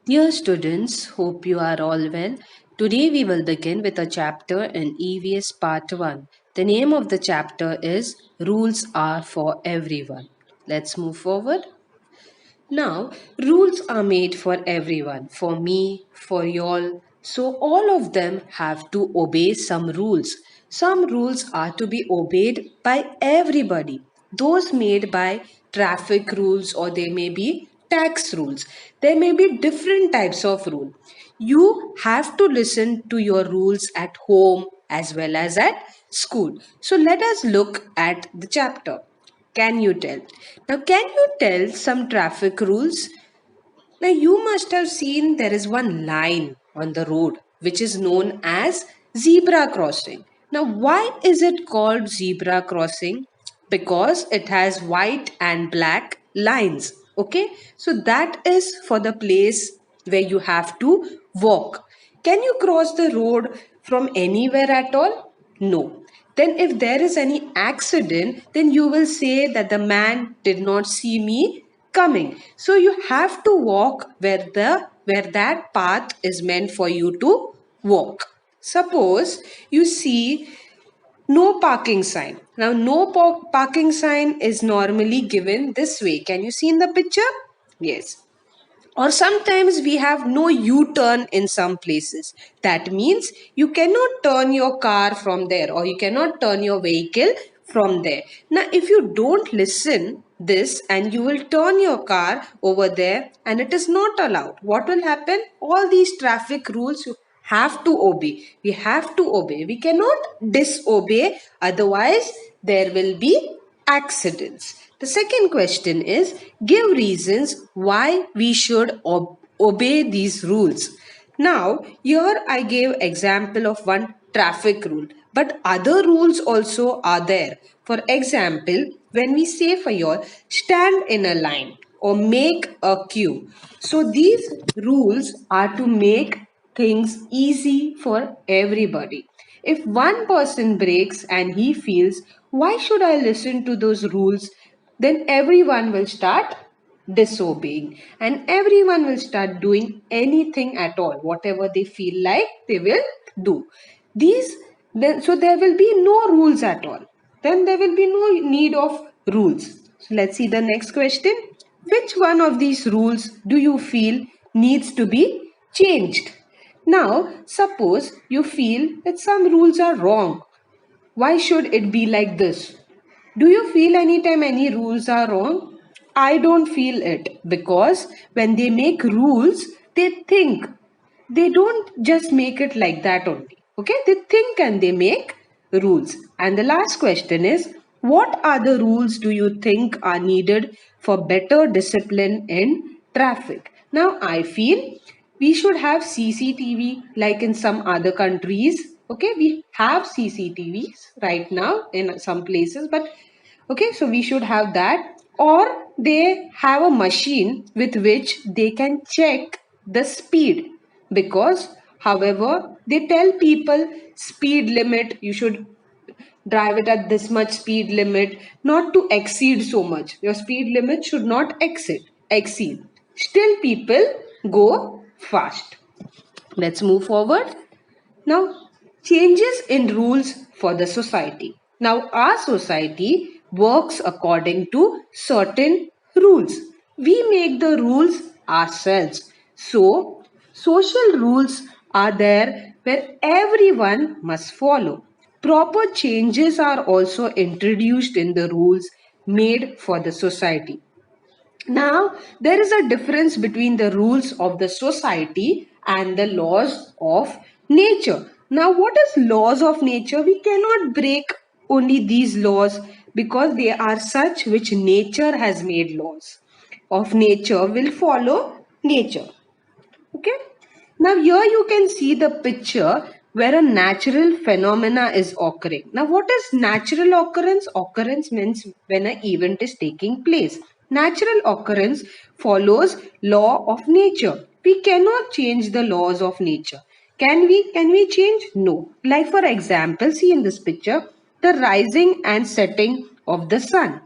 Dear students, hope you are all well. Today we will begin with a chapter in EVS Part 1. The name of the chapter is Rules Are for Everyone. Let's move forward. Now, rules are made for everyone, for me, for y'all. So, all of them have to obey some rules. Some rules are to be obeyed by everybody. Those made by traffic rules, or they may be tax rules. There may be different types of rule. You have to listen to your rules at home as well as at school. So, let us look at the chapter. Can you tell? Now, can you tell some traffic rules? Now, you must have seen there is one line on the road which is known as zebra crossing. Now, why is it called zebra crossing? Because it has white and black lines. Okay, so that is for the place where you have to walk. Can you cross the road from anywhere at all? No. Then, if there is any accident, then you will say that the man did not see me coming. So you have to walk where that path is meant for you to walk. Suppose you see no parking sign. Now, no parking sign is normally given this way. Can you see in the picture? Yes. Or sometimes we have no U-turn in some places. That means you cannot turn your car from there, or you cannot turn your vehicle from there. Now, if you don't listen this and you will turn your car over there and it is not allowed, what will happen? All these traffic rules you have to obey. We have to obey. We cannot disobey, otherwise there will be accidents. The second question is, give reasons why we should obey these rules. Now, here I gave example of one traffic rule, but other rules also are there. For example, when we say for your stand in a line or make a queue. So these rules are to make things easy for everybody. If one person breaks and he feels, why should I listen to those rules? Then everyone will start disobeying and everyone will start doing anything at all. Whatever they feel like, they will do. These then so there will be no rules at all. Then there will be no need of rules. So let's see the next question. Which one of these rules do you feel needs to be changed? Now, suppose you feel that some rules are wrong. Why should it be like this? Do you feel anytime any rules are wrong? I don't feel it, because when they make rules, they think. They don't just make it like that only. Okay? They think and they make rules. And the last question is, what other rules do you think are needed for better discipline in traffic? Now, I feel we should have CCTV like in some other countries. Okay, we have CCTVs right now in some places, but okay, so we should have that. Or they have a machine with which they can check the speed, because however they tell people speed limit, you should drive it at this much speed limit, not to exceed so much. Your speed limit should not exceed. Still people go fast. Let's move forward. Now, changes in rules for the society. Now, our society works according to certain rules. We make the rules ourselves. So, social rules are there where everyone must follow. Proper changes are also introduced in the rules made for the society. Now, there is a difference between the rules of the society and the laws of nature. Now, what is laws of nature? We cannot break only these laws because they are such which nature has made laws. Of nature will follow nature. Okay. Now here you can see the picture where a natural phenomena is occurring. Now what is natural occurrence? Occurrence means when an event is taking place. Natural occurrence follows law of nature. We cannot change the laws of nature. Can we? Can we change? No. Like for example, see in this picture, the rising and setting of the sun.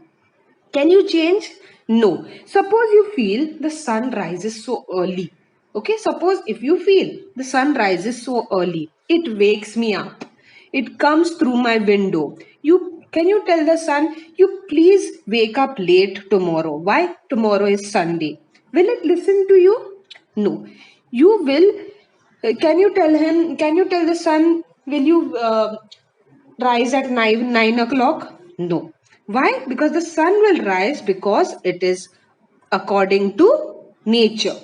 Can you change? No. Suppose you feel the sun rises so early. Okay, suppose if you feel the sun rises so early, it wakes me up. It comes through my window. Can you tell the sun, you please wake up late tomorrow? Why? Tomorrow is Sunday. Will it listen to you? No. You will. Can you tell him? Can you tell the sun? Will you rise at 9 o'clock? No. Why? Because the sun will rise because it is according to nature.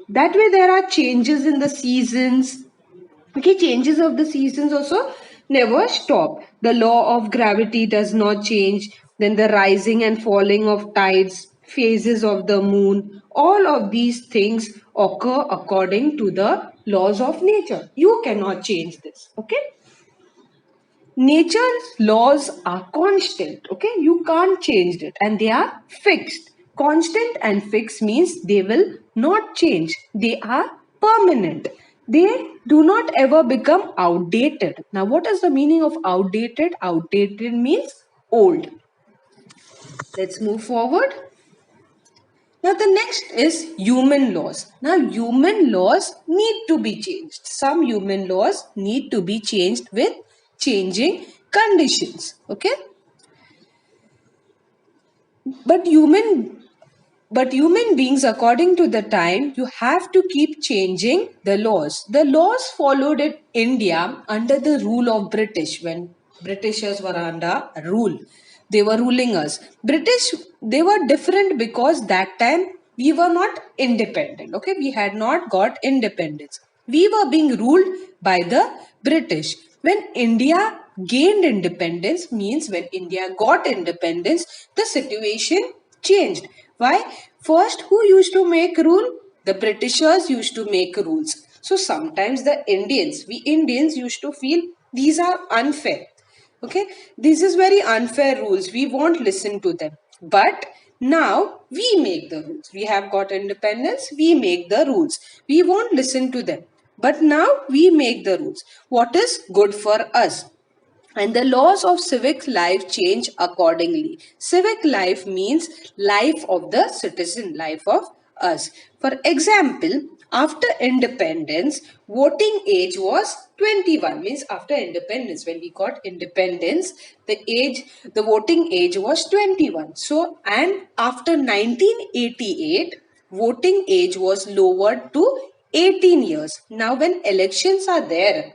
That way there are changes in the seasons. Okay, changes of the seasons also never stop. The law of gravity does not change. Then the rising and falling of tides, phases of the moon, all of these things occur according to the laws of nature. You cannot change this. Okay, nature's laws are constant. Okay, you can't change it, and they are fixed. Constant and fixed means they will not change, they are permanent. They do not ever become outdated. Now what is the meaning of outdated? Outdated means old. Let's move forward. Now the next is human laws. Now human laws need to be changed. Some human laws need to be changed with changing conditions. Okay. But human beings, according to the time, you have to keep changing the laws. The laws followed in India under the rule of British, when Britishers were under rule. They were ruling us. British, they were different because that time we were not independent. Okay, we had not got independence. We were being ruled by the British. When India gained independence, means when India got independence, the situation changed. Why? First, who used to make rule? The Britishers used to make rules. So sometimes we Indians used to feel these are unfair. Okay, this is very unfair rules. We won't listen to them. But now we make the rules. We have got independence. We make the rules. We won't listen to them. But now we make the rules. What is good for us? And the laws of civic life change accordingly. Civic life means life of the citizen, life of us. For example, after independence, voting age was 21. Means after independence, when we got independence, the voting age was 21. So, and after 1988, voting age was lowered to 18 years. Now, when elections are there,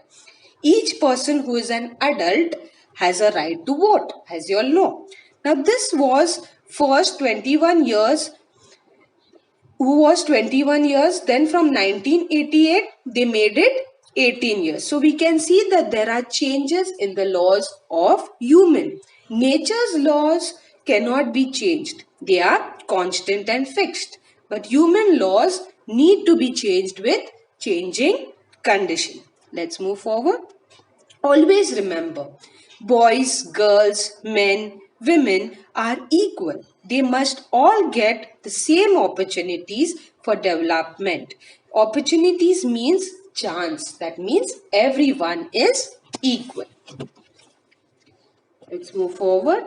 each person who is an adult has a right to vote, as you all know. Now, this was first 21 years, who was 21 years, then from 1988, they made it 18 years. So, we can see that there are changes in the laws of human. Nature's laws cannot be changed, they are constant and fixed. But human laws need to be changed with changing condition. Let's move forward. Always remember, boys, girls, men, women are equal. They must all get the same opportunities for development. Opportunities means chance. That means everyone is equal. Let's move forward.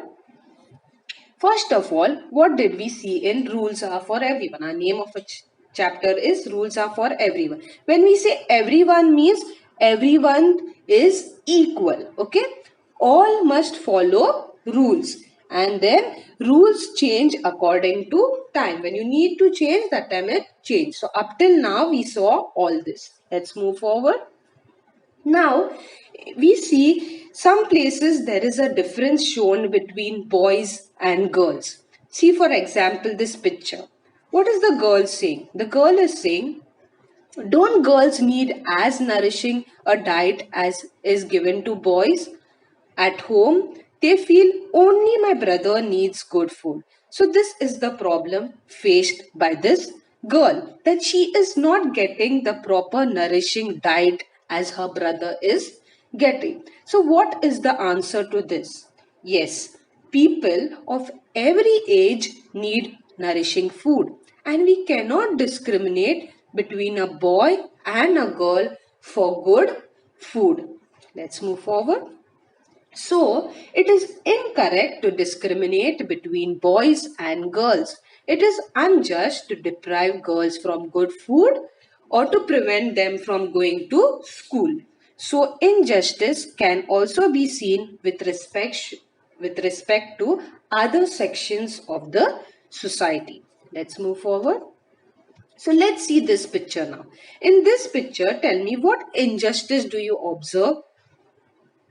First of all, what did we see in Rules Are for Everyone? Our name of a chapter is Rules Are for Everyone. When we say everyone means everyone is equal. Okay? All must follow rules. And then rules change according to time. When you need to change, that time it change. So up till now we saw all this. Let's move forward. Now, we see some places there is a difference shown between boys and girls. See, for example, this picture. What is the girl saying? The girl is saying, don't girls need as nourishing a diet as is given to boys? At home, they feel only my brother needs good food. So this is the problem faced by this girl, that she is not getting the proper nourishing diet as her brother is getting. So what is the answer to this? Yes, people of every age need nourishing food, and we cannot discriminate between a boy and a girl for good food. Let's move forward. So, it is incorrect to discriminate between boys and girls. It is unjust to deprive girls from good food or to prevent them from going to school. So injustice can also be seen with respect to other sections of the society. Let's move forward. So let's see this picture now. In this picture, tell me what injustice do you observe?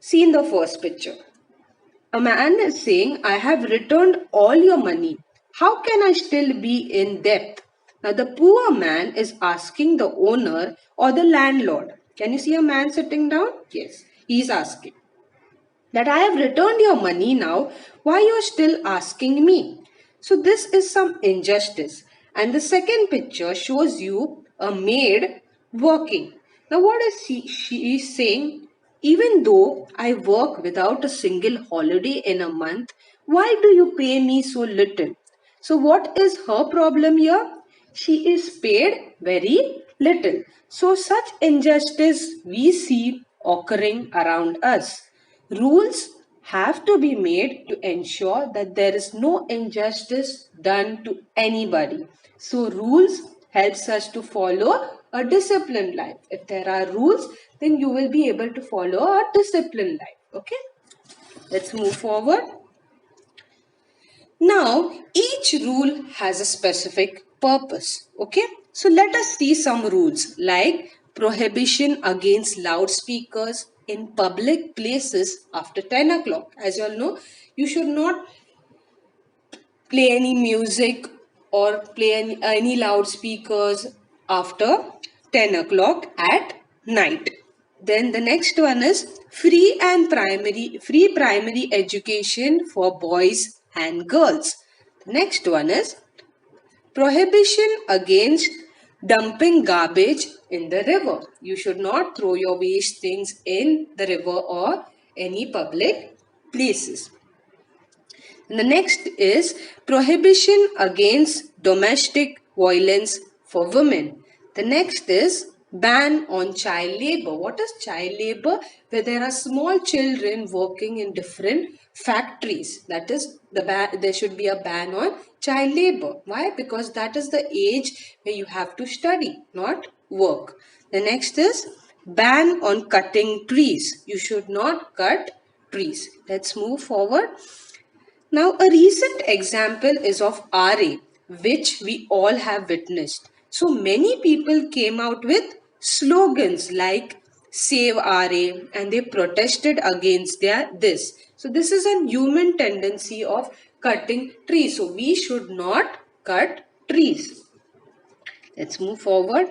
See in the first picture. A man is saying, I have returned all your money. How can I still be in debt? Now, the poor man is asking the owner or the landlord. Can you see a man sitting down? Yes, he's asking that I have returned your money now. Why you are still asking me? So this is some injustice. And the second picture shows you a maid working. Now what is she is saying? Even though I work without a single holiday in a month, why do you pay me so little? So what is her problem here? She is paid very little. So such injustice we see occurring around us. Rules have to be made to ensure that there is no injustice done to anybody. So rules helps us to follow a disciplined life. If there are rules, then you will be able to follow a disciplined life. Okay, let's move forward. Now, each rule has a specific purpose. Okay, so let us see some rules like prohibition against loudspeakers in public places after 10 o'clock. As you all know, you should not play any music or play any loudspeakers after 10 o'clock at night. Then the next one is free primary education for boys and girls. The next one is prohibition against dumping garbage in the river. You should not throw your waste things in the river or any public places. And the next is prohibition against domestic violence for women. The next is ban on child labor. What is child labor? Where there are small children working in different factories. That is there should be a ban on child labor. Why? Because that is the age where you have to study, not work. The next is ban on cutting trees. You should not cut trees. Let's move forward. Now, a recent example is of RA, which we all have witnessed. So, many people came out with slogans like Save RA and they protested against this. So, this is a human tendency of cutting trees. So, we should not cut trees. Let's move forward.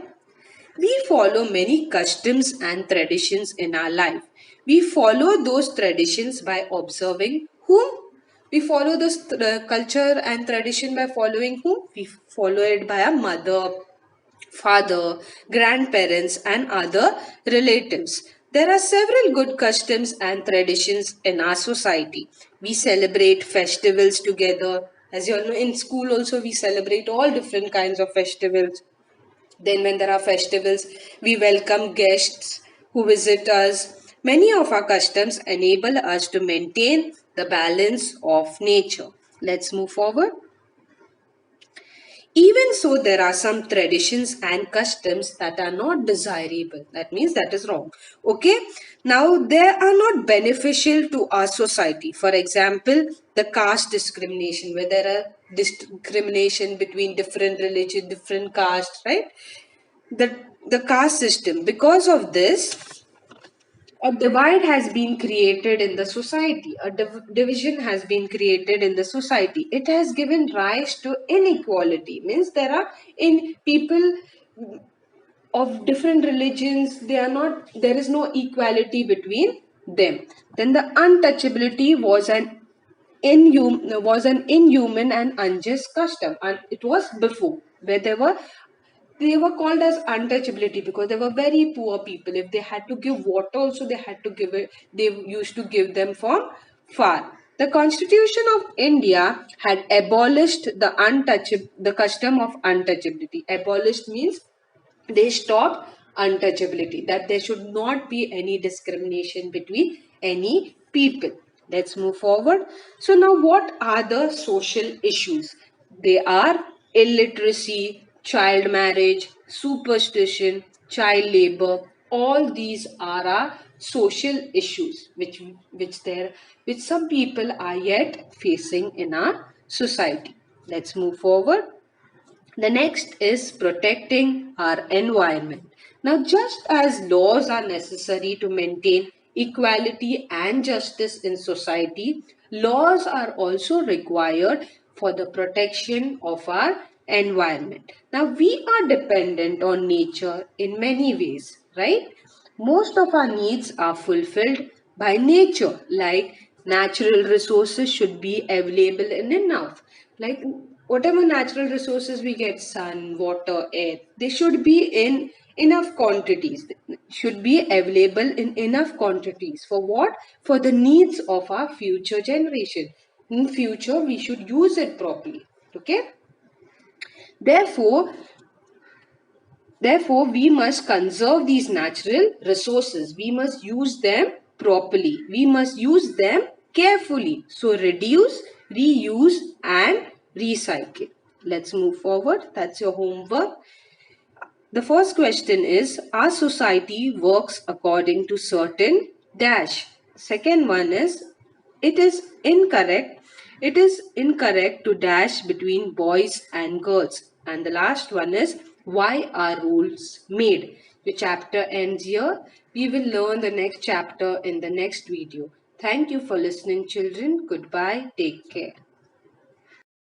We follow many customs and traditions in our life. We follow those traditions by observing whom? We follow this culture and tradition by following whom? We follow it by our mother, father, grandparents, and other relatives. There are several good customs and traditions in our society. We celebrate festivals together. As you all know, in school also we celebrate all different kinds of festivals. Then, when there are festivals, we welcome guests who visit us. Many of our customs enable us to maintain the balance of nature. Let's move forward. Even so, there are some traditions and customs that are not desirable. That means that is wrong. Okay. Now, they are not beneficial to our society. For example, the caste discrimination, where there are discrimination between different religion, different castes, right? The caste system. Because of this, a divide has been created in the society. A division has been created in the society. It has given rise to inequality. Means there are in people of different religions. They are not. There is no equality between them. Then the untouchability was an inhuman and unjust custom, and it was before where they were called as untouchability because they were very poor people. If they had to give water also, they had to give it, they used to give them from far. The Constitution of India had abolished the custom of untouchability. Abolished means they stopped untouchability, that there should not be any discrimination between any people. Let's move forward. So now what are the social issues? They are illiteracy, child marriage, superstition, child labor, all these are our social issues which some people are yet facing in our society. Let's move forward. The next is protecting our environment. Now, just as laws are necessary to maintain equality and justice in society, laws are also required for the protection of our environment. Now, we are dependent on nature in many ways, right? Most of our needs are fulfilled by nature, like natural resources should be available in enough. Like whatever natural resources we get, sun, water, air, they should be in enough quantities, should be available in enough quantities. For what? For the needs of our future generation. In future, we should use it properly. Okay? Therefore, Therefore, we must conserve these natural resources. We must use them properly. We must use them carefully. So, reduce, reuse, and recycle. Let's move forward. That's your homework. The first question is, our society works according to certain dash. Second one is, it is incorrect. It is incorrect to dash between boys and girls. And the last one is, why are rules made? The chapter ends here. We will learn the next chapter in the next video. Thank you for listening, children. Goodbye. Take care.